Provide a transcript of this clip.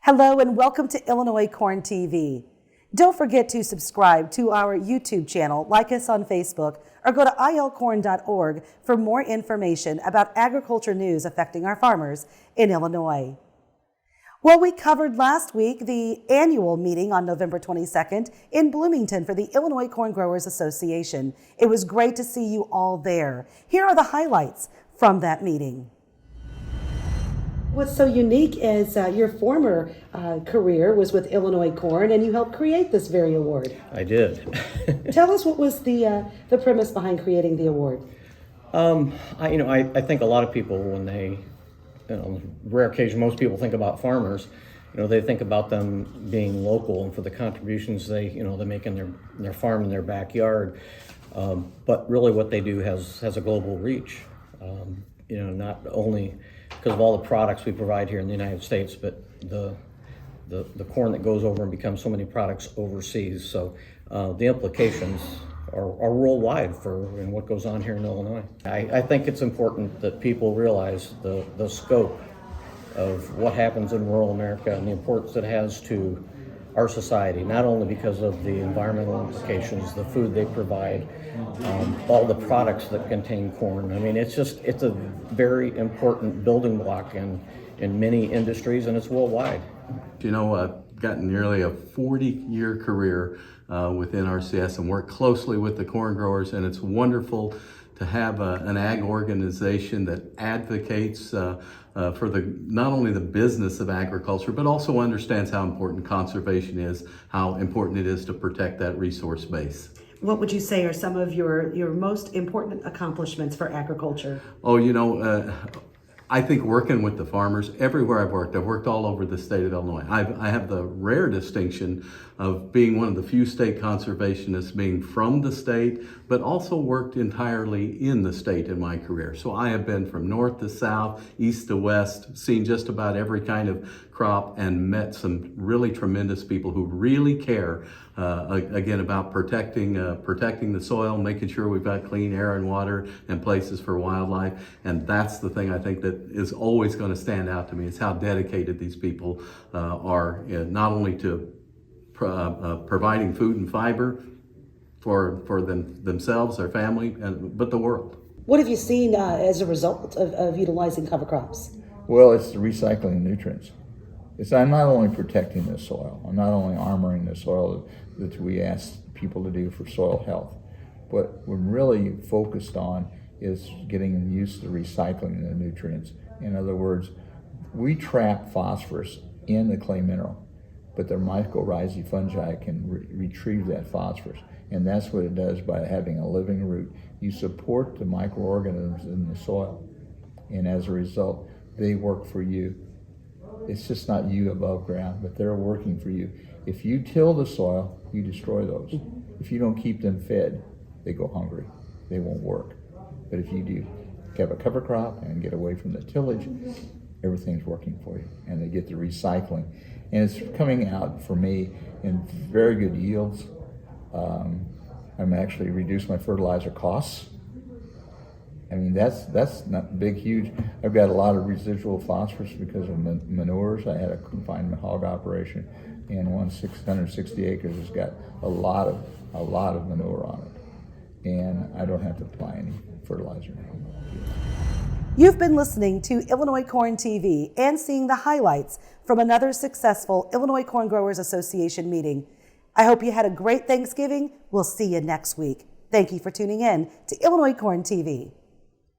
Hello and welcome to ILLinoiscornTV. Don't forget to subscribe to our YouTube channel, like us on Facebook, or go to ILcorn.org for more information about agriculture news affecting our farmers in Illinois. Well, we covered last week the annual meeting on November 22nd in Bloomington for the Illinois Corn Growers Association. It was great to see you all there. Here are the highlights from that meeting. What's so unique is your former career was with Illinoiscorn, and you helped create this very award. I did. Tell us what was the premise behind creating the award. I think a lot of people, when they, rare occasion, most people think about farmers. They think about them being local and for the contributions they make in their farm in their backyard. But really, what they do has a global reach. Not only because of all the products we provide here in the United States, but the corn that goes over and becomes so many products overseas. So the implications are worldwide for what goes on here in Illinois. I think it's important that people realize the scope of what happens in rural America and the importance it has to our society, not only because of the environmental implications, the food they provide, all the products that contain corn. I mean, it's a very important building block in many industries, and it's worldwide. I've gotten nearly a 40-year career within RCS and work closely with the corn growers, and it's wonderful to have an ag organization that advocates for not only the business of agriculture, but also understands how important conservation is, how important it is to protect that resource base. What would you say are some of your most important accomplishments for agriculture? I think working with the farmers, everywhere I've worked all over the state of Illinois. I have the rare distinction of being one of the few state conservationists being from the state, but also worked entirely in the state in my career. So I have been from north to south, east to west, seen just about every kind of crop and met some really tremendous people who really care, again, about protecting the soil, making sure we've got clean air and water and places for wildlife. And that's the thing I think that is always going to stand out to me, is how dedicated these people are, not only to providing food and fiber for themselves, their family, but the world. What have you seen as a result of utilizing cover crops? Well, it's the recycling of nutrients. I'm not only protecting the soil, I'm not only armoring the soil that we ask people to do for soil health. What we're really focused on is getting them used to recycling the nutrients. In other words, we trap phosphorus in the clay mineral, but the mycorrhizae fungi can retrieve that phosphorus. And that's what it does by having a living root. You support the microorganisms in the soil, and as a result, they work for you. It's just not you above ground, but they're working for you. If you till the soil, you destroy those. If you don't keep them fed, they go hungry. They won't work. But if you do have a cover crop and get away from the tillage, everything's working for you, and they get the recycling. And it's coming out for me in very good yields. I'm actually reduced my fertilizer costs. I mean, that's not big, huge. I've got a lot of residual phosphorus because of manures. I had a confinement hog operation, and one 660 acres has got a lot of manure on it, and I don't have to apply any fertilizer. You've been listening to ILLinoiscornTV and seeing the highlights from another successful Illinois Corn Growers Association meeting. I hope you had a great Thanksgiving. We'll see you next week. Thank you for tuning in to ILLinoiscornTV.